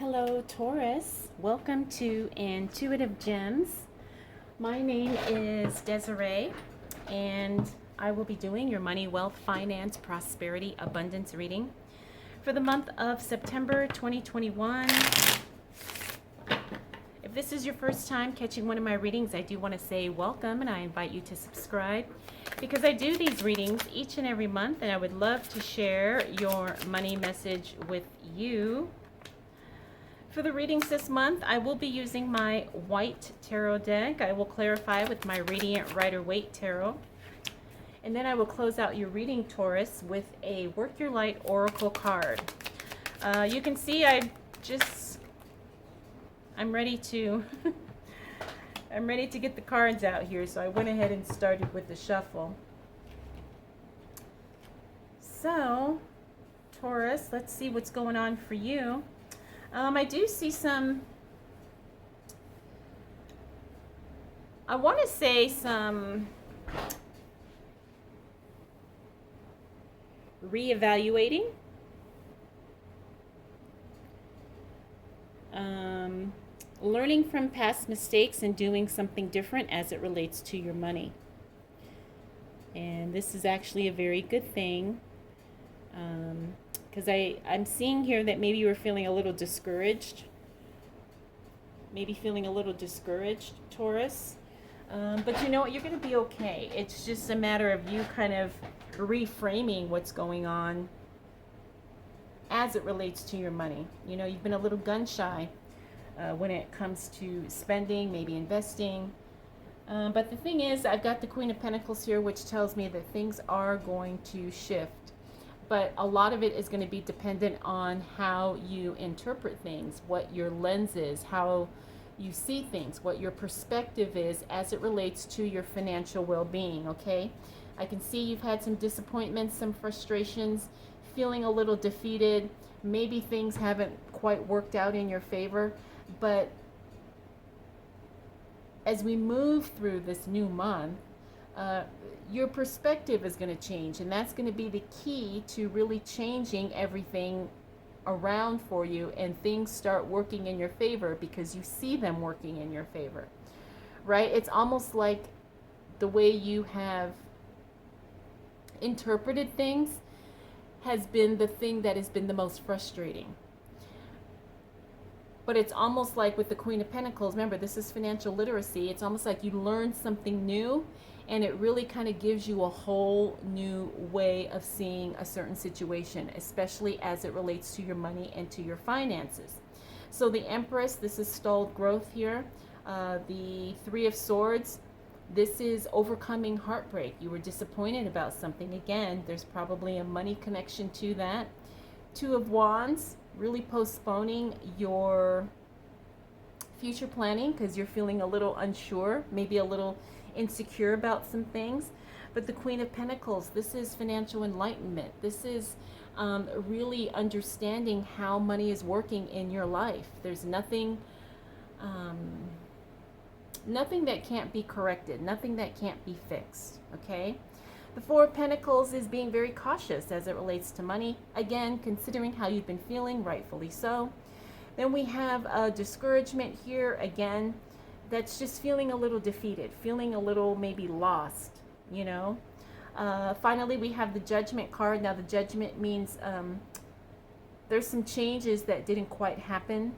Hello, Taurus. Welcome to Intuitive Gems. My name is Desiree, and I will be doing your money, wealth, finance, prosperity, abundance reading for the month of September 2021. If this is your first time catching one of my readings, I do want to say welcome, and I invite you to subscribe because I do these readings each and every month, and I would love to share your money message with you. For the readings this month, I will be using my white tarot deck. I will clarify with my Radiant Rider-Waite tarot. And then I will close out your reading, Taurus, with a Work Your Light Oracle card. You can see I'm ready to I'm ready to get the cards out here, so I went ahead and started with the shuffle. So, Taurus, let's see what's going on for you. I do see some, I want to say some reevaluating, learning from past mistakes and doing something different as it relates to your money. And this is actually a very good thing. Because I'm seeing here that maybe you were feeling a little discouraged. Maybe feeling a little discouraged, Taurus. But you know what? You're going to be okay. It's just a matter of you kind of reframing what's going on as it relates to your money. You know, you've been a little gun shy when it comes to spending, maybe investing. But the thing is, I've got the Queen of Pentacles here, which tells me that things are going to shift. But a lot of it is going to be dependent on how you interpret things, what your lens is, how you see things, what your perspective is as it relates to your financial well-being, okay? I can see you've had some disappointments, some frustrations, feeling a little defeated. Maybe things haven't quite worked out in your favor. But as we move through this new month, your perspective is going to change, and that's going to be the key to really changing everything around for you, and things start working in your favor because you see them working in your favor, right? It's almost like the way you have interpreted things has been the thing that has been the most frustrating. But it's almost like with the Queen of Pentacles, remember, this is financial literacy. It's almost like you learn something new, and it really kind of gives you a whole new way of seeing a certain situation, especially as it relates to your money and to your finances. So the Empress, this is stalled growth here. The Three of Swords, this is overcoming heartbreak. You were disappointed about something. Again, there's probably a money connection to that. Two of Wands, really postponing your future planning because you're feeling a little unsure, maybe a little insecure about some things. But the Queen of Pentacles, this is financial enlightenment. This is really understanding how money is working in your life. There's nothing that can't be corrected, nothing that can't be fixed, okay? The Four of Pentacles is being very cautious as it relates to money. Again, considering how you've been feeling, rightfully so. Then we have a discouragement here, again, that's just feeling a little defeated, feeling a little maybe lost, you know. Finally, we have the Judgment card. Now, the Judgment means there's some changes that didn't quite happen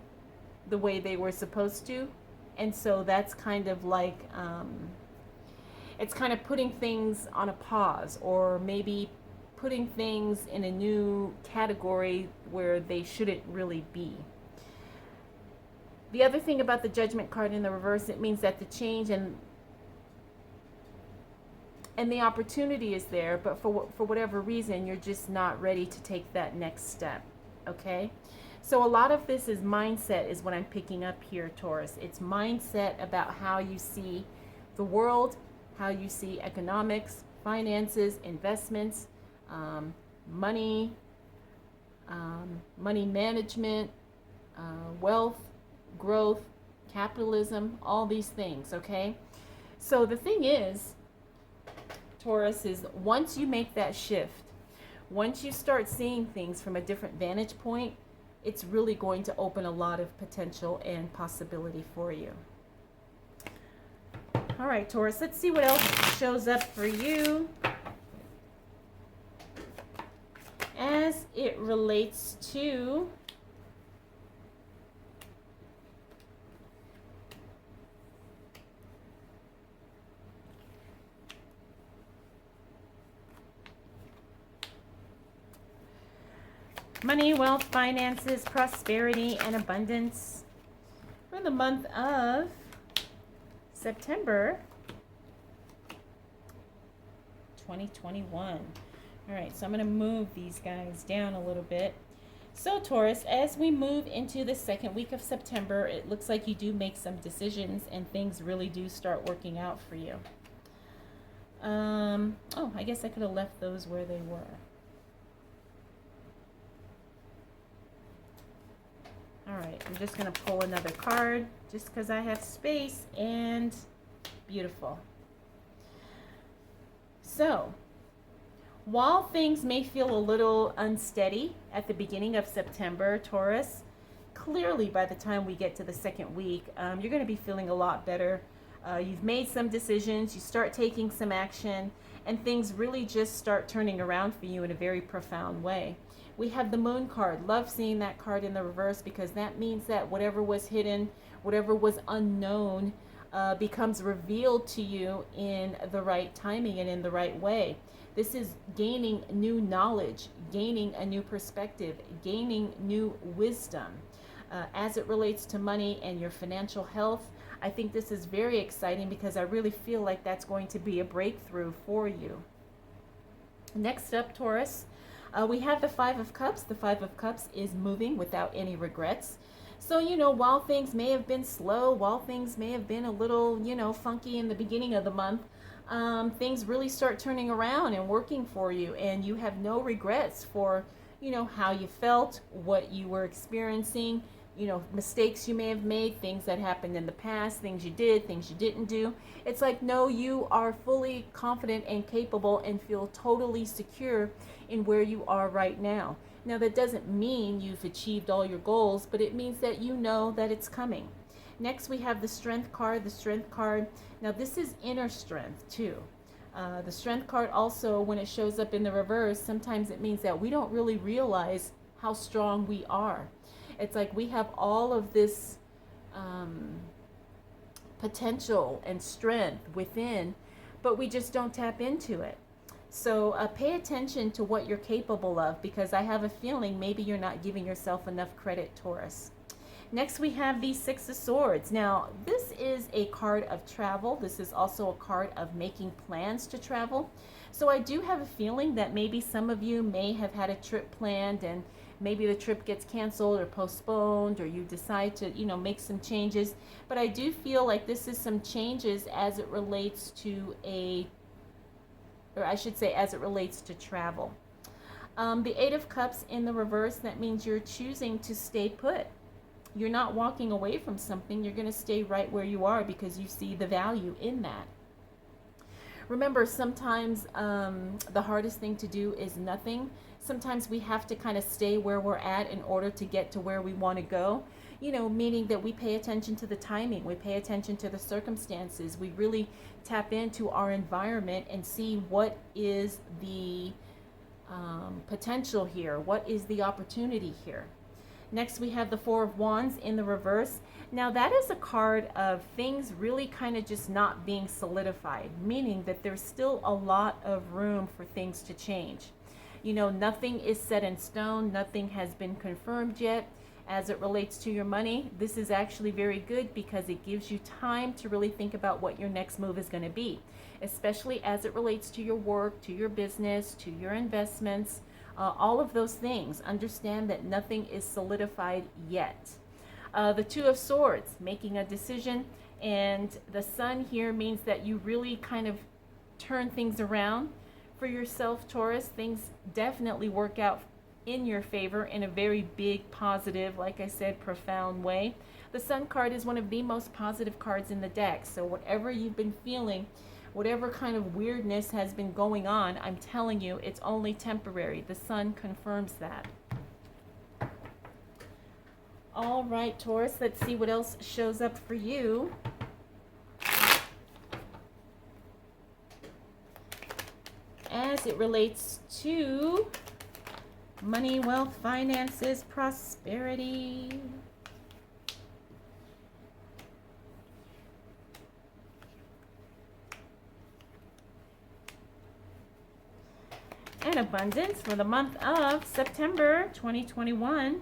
the way they were supposed to. And so that's kind of like, it's kind of putting things on a pause, or maybe putting things in a new category where they shouldn't really be. The other thing about the Judgment card in the reverse, it means that the change and the opportunity is there, but for whatever reason, you're just not ready to take that next step, okay? So a lot of this is mindset is what I'm picking up here, Taurus. It's mindset about how you see the world, how you see economics, finances, investments, money, money management, wealth, growth, capitalism, all these things, okay? So the thing is, Taurus, is once you make that shift, once you start seeing things from a different vantage point, it's really going to open a lot of potential and possibility for you. All right, Taurus, let's see what else shows up for you as it relates to money, wealth, finances, prosperity, and abundance for the month of September 2021. All right, so I'm going to move these guys down a little bit. So Taurus, as we move into the second week of September, it looks like you do make some decisions and things really do start working out for you. Oh, I guess I could have left those where they were. All right, I'm just going to pull another card just because I have space, and beautiful. So, while things may feel a little unsteady at the beginning of September, Taurus, clearly by the time we get to the second week, you're going to be feeling a lot better. You've made some decisions, you start taking some action, and things really just start turning around for you in a very profound way. We have the Moon card. Love seeing that card in the reverse because that means that whatever was hidden, whatever was unknown, becomes revealed to you in the right timing and in the right way. This is gaining new knowledge, gaining a new perspective, gaining new wisdom. As it relates to money and your financial health, I think this is very exciting because I really feel like that's going to be a breakthrough for you. Next up, Taurus, we have the Five of Cups. The Five of Cups is moving without any regrets. So, while things may have been slow, while things may have been a little, funky in the beginning of the month, things really start turning around and working for you. And you have no regrets for, how you felt, what you were experiencing, mistakes you may have made, things that happened in the past, things you did, things you didn't do. It's like, no, you are fully confident and capable and feel totally secure in where you are right now. Now, that doesn't mean you've achieved all your goals, but it means that you know that it's coming. Next, we have the Strength card. The Strength card, now this is inner strength too. The Strength card also, when it shows up in the reverse, sometimes it means that we don't really realize how strong we are. It's like we have all of this potential and strength within, but we just don't tap into it. So pay attention to what you're capable of, because I have a feeling maybe you're not giving yourself enough credit, Taurus. Next, we have the Six of Swords. Now, this is a card of travel. This is also a card of making plans to travel. So I do have a feeling that maybe some of you may have had a trip planned, and maybe the trip gets canceled or postponed, or you decide to, make some changes. But I do feel like this is some changes as it relates to as it relates to travel. The Eight of Cups in the reverse, that means you're choosing to stay put. You're not walking away from something. You're going to stay right where you are because you see the value in that. Remember, sometimes the hardest thing to do is nothing. Sometimes we have to kind of stay where we're at in order to get to where we want to go. Meaning that we pay attention to the timing, we pay attention to the circumstances, we really tap into our environment and see what is the potential here, what is the opportunity here. Next, we have the Four of Wands in the reverse. Now, that is a card of things really kind of just not being solidified, meaning that there's still a lot of room for things to change. Nothing is set in stone, nothing has been confirmed yet. As it relates to your money, this is actually very good because it gives you time to really think about what your next move is going to be, especially as it relates to your work, to your business, to your investments, all of those things. Understand that nothing is solidified yet. The Two of Swords, making a decision, and the Sun here means that you really kind of turn things around for yourself, Taurus. Things definitely work out in your favor in a very big, positive, like I said, profound way. The Sun card is one of the most positive cards in the deck. So whatever you've been feeling, whatever kind of weirdness has been going on, I'm telling you, it's only temporary. The Sun confirms that. All right, Taurus, let's see what else shows up for you. As it relates to money, wealth, finances, prosperity. And abundance for the month of September 2021.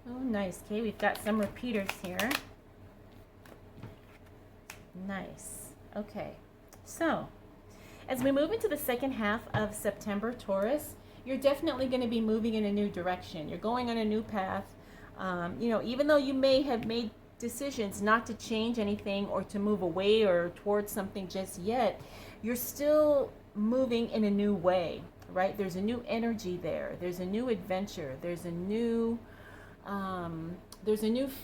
Oh, nice. Okay, we've got some repeaters here. Nice. Okay, so as we move into the second half of September, Taurus, you're definitely going to be moving in a new direction. You're going on a new path. You know, even though you may have made decisions not to change anything or to move away or towards something just yet, you're still moving in a new way, right? There's a new energy there. There's a new adventure. There's a new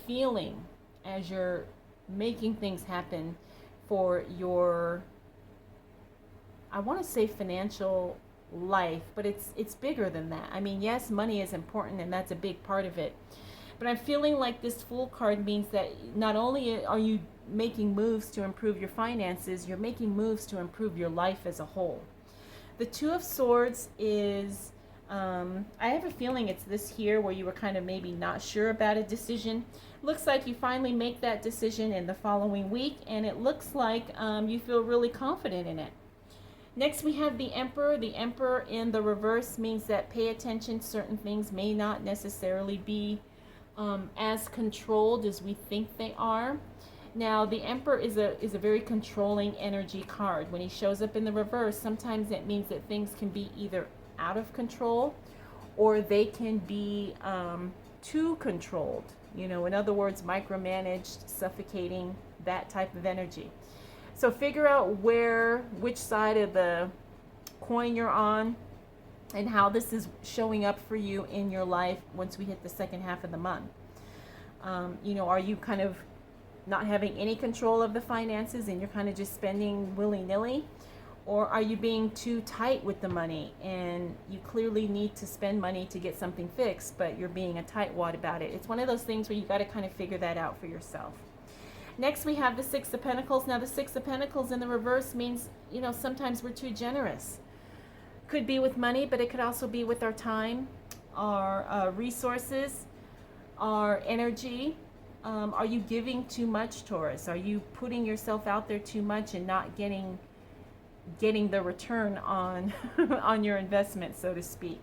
feeling as you're making things happen for your, I want to say, financial life, but it's bigger than that. I mean, yes, money is important and that's a big part of it. But I'm feeling like this Fool card means that not only are you making moves to improve your finances, you're making moves to improve your life as a whole. The Two of Swords is, I have a feeling it's this here where you were kind of maybe not sure about a decision. Looks like you finally make that decision in the following week, and it looks like you feel really confident in it. Next, we have the Emperor. The Emperor in the reverse means that pay attention. Certain things may not necessarily be as controlled as we think they are. Now, the Emperor is a very controlling energy card. When he shows up in the reverse, sometimes it means that things can be either out of control or they can be too controlled. You know, in other words, micromanaged, suffocating, that type of energy. So figure out which side of the coin you're on and how this is showing up for you in your life once we hit the second half of the month. You know, are you kind of not having any control of the finances and you're kind of just spending willy-nilly? Or are you being too tight with the money and you clearly need to spend money to get something fixed, but you're being a tightwad about it? It's one of those things where you got to kind of figure that out for yourself. Next, we have the Six of Pentacles. Now, the Six of Pentacles in the reverse means, you know, sometimes we're too generous. Could be with money, but it could also be with our time, our resources, our energy. Are you giving too much, Taurus? Are you putting yourself out there too much and not getting the return on on your investment, so to speak?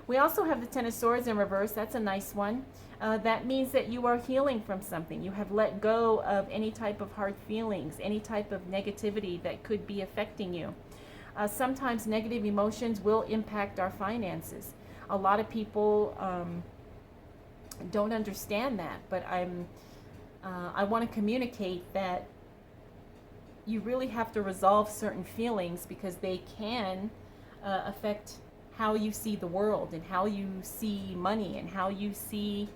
We also have the Ten of Swords in reverse. That's a nice one. That means that you are healing from something. You have let go of any type of hard feelings, any type of negativity that could be affecting you. Sometimes negative emotions will impact our finances. A lot of people don't understand that, but I want to communicate that you really have to resolve certain feelings because they can affect how you see the world and how you see money and how you see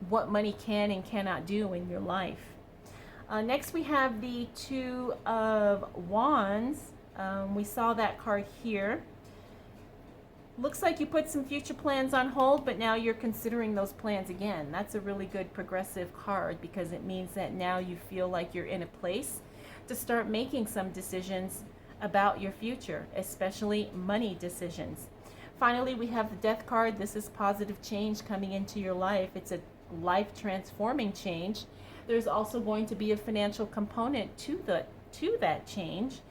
what money can and cannot do in your life. Next, we have the Two of Wands. We saw that card here. Looks like you put some future plans on hold, but now you're considering those plans again. That's a really good progressive card because it means that now you feel like you're in a place to start making some decisions about your future, especially money decisions. Finally, we have the Death card. This is positive change coming into your life. It's a life transforming change. There's also going to be a financial component to that change.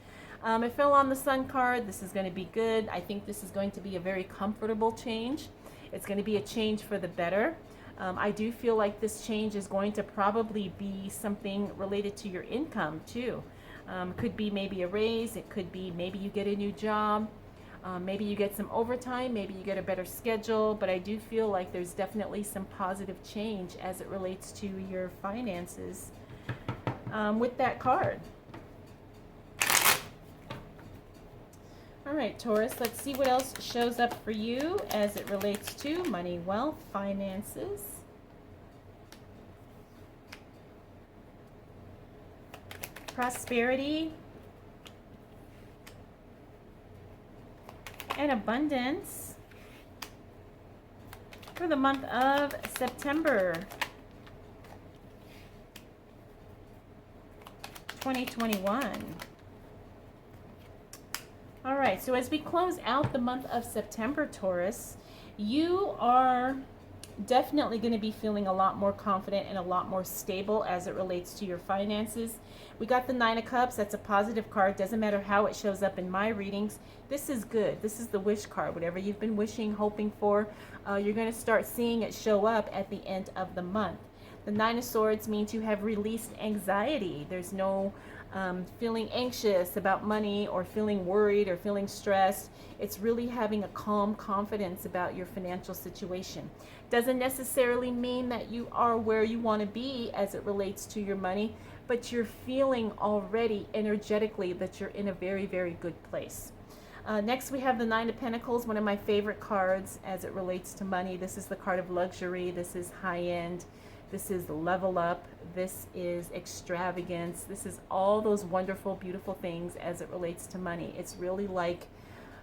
It fell on the Sun card. This is going to be good. I think this is going to be a very comfortable change. It's going to be a change for the better. I do feel like this change is going to probably be something related to your income too. Could be maybe a raise. It could be maybe you get a new job. Maybe you get some overtime. Maybe you get a better schedule. But I do feel like there's definitely some positive change as it relates to your finances with that card. All right, Taurus, let's see what else shows up for you as it relates to money, wealth, finances. Prosperity. and abundance for the month of September 2021. All right, so as we close out the month of September, Taurus, you are definitely going to be feeling a lot more confident and a lot more stable as it relates to your finances. We got the Nine of Cups. That's a positive card. Doesn't matter how it shows up in my readings. This is good. This is the wish card. Whatever you've been wishing, hoping for, you're going to start seeing it show up at the end of the month. The Nine of Swords means you have released anxiety. There's no feeling anxious about money or feeling worried or feeling stressed. It's really having a calm confidence about your financial situation. Doesn't necessarily mean that you are where you want to be as it relates to your money, but you're feeling already energetically that you're in a very, very good place. Next, we have the Nine of Pentacles, one of my favorite cards as it relates to money. This is the card of luxury. This is high-end. This is level up. This is extravagance. This is all those wonderful, beautiful things as it relates to money. It's really like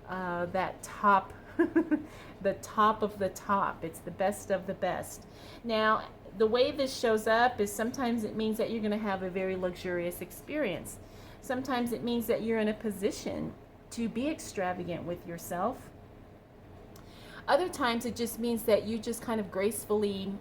that top, the top of the top. It's the best of the best. Now, the way this shows up is sometimes it means that you're going to have a very luxurious experience. Sometimes it means that you're in a position to be extravagant with yourself. Other times it just means that you just kind of gracefully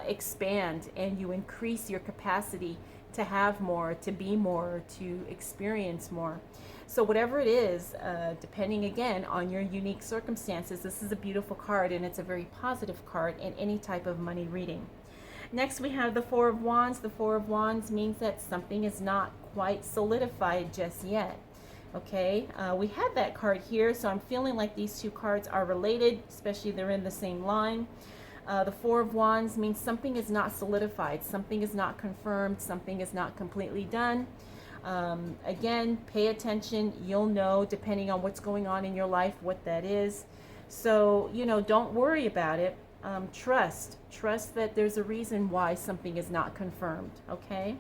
expand and you increase your capacity to have more, to be more, to experience more. So whatever it is, depending again on your unique circumstances, this is a beautiful card and it's a very positive card in any type of money reading. Next we have the Four of Wands. The Four of Wands means that something is not quite solidified just yet. Okay, we have that card here, so I'm feeling like these two cards are related, especially they're in the same line. The Four of Wands means something is not solidified, something is not confirmed, something is not completely done. Again, pay attention. You'll know, depending on what's going on in your life, what that is. So, don't worry about it. Trust that there's a reason why something is not confirmed, okay?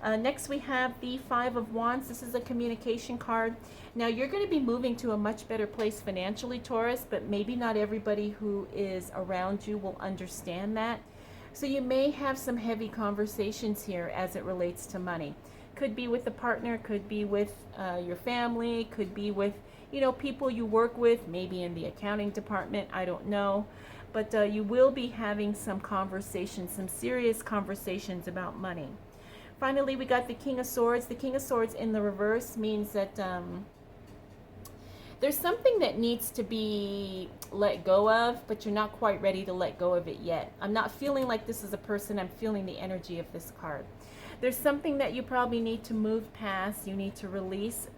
Next we have the Five of Wands. This is a communication card. Now you're going to be moving to a much better place financially, Taurus, but maybe not everybody who is around you will understand that. So you may have some heavy conversations here as it relates to money. Could be with a partner, could be with your family, could be with people you work with, maybe in the accounting department, I don't know. But you will be having some conversations, some serious conversations about money. Finally, we got the King of Swords. The King of Swords in the reverse means that there's something that needs to be let go of, but you're not quite ready to let go of it yet. I'm not feeling like this is a person. I'm feeling the energy of this card. There's something that you probably need to move past. You need to release.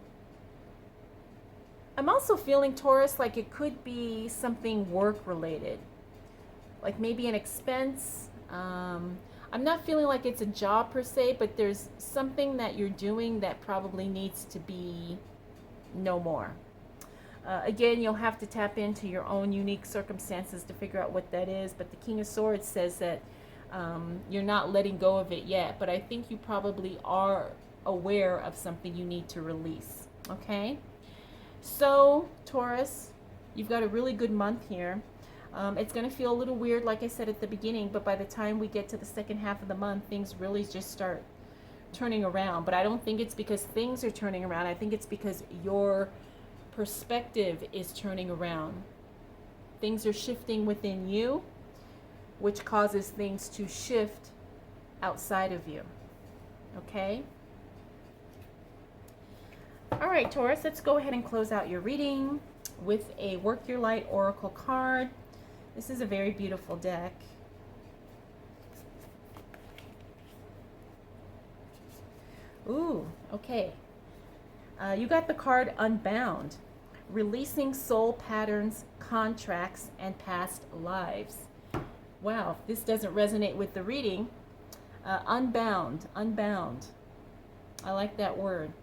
I'm also feeling, Taurus, like it could be something work-related, like maybe an expense. I'm not feeling like it's a job per se, but there's something that you're doing that probably needs to be no more. Again, you'll have to tap into your own unique circumstances to figure out what that is. But the King of Swords says that you're not letting go of it yet. But I think you probably are aware of something you need to release. Okay? So, Taurus, you've got a really good month here. It's going to feel a little weird, like I said at the beginning, but by the time we get to the second half of the month, things really just start turning around. But I don't think it's because things are turning around. I think it's because your perspective is turning around. Things are shifting within you, which causes things to shift outside of you. Okay? All right, Taurus, let's go ahead and close out your reading with a Work Your Light Oracle card. This is a very beautiful deck. Ooh, okay. You got the card Unbound, releasing soul patterns, contracts, and past lives. Wow, if this doesn't resonate with the reading. Unbound. I like that word.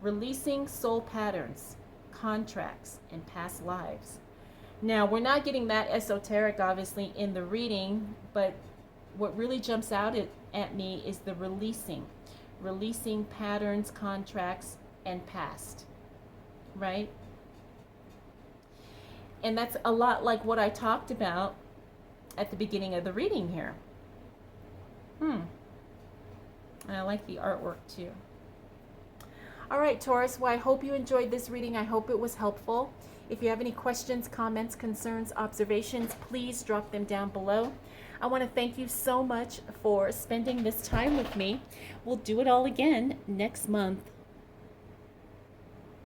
Releasing soul patterns, contracts, and past lives. Now, we're not getting that esoteric, obviously, in the reading, but what really jumps out at me is the releasing patterns, contracts, and past, right? And that's a lot like what I talked about at the beginning of the reading here. And I like the artwork too. All right, Taurus, well, I hope you enjoyed this reading. I hope it was helpful. If you have any questions, comments, concerns, observations, please drop them down below. I want to thank you so much for spending this time with me. We'll do it all again next month.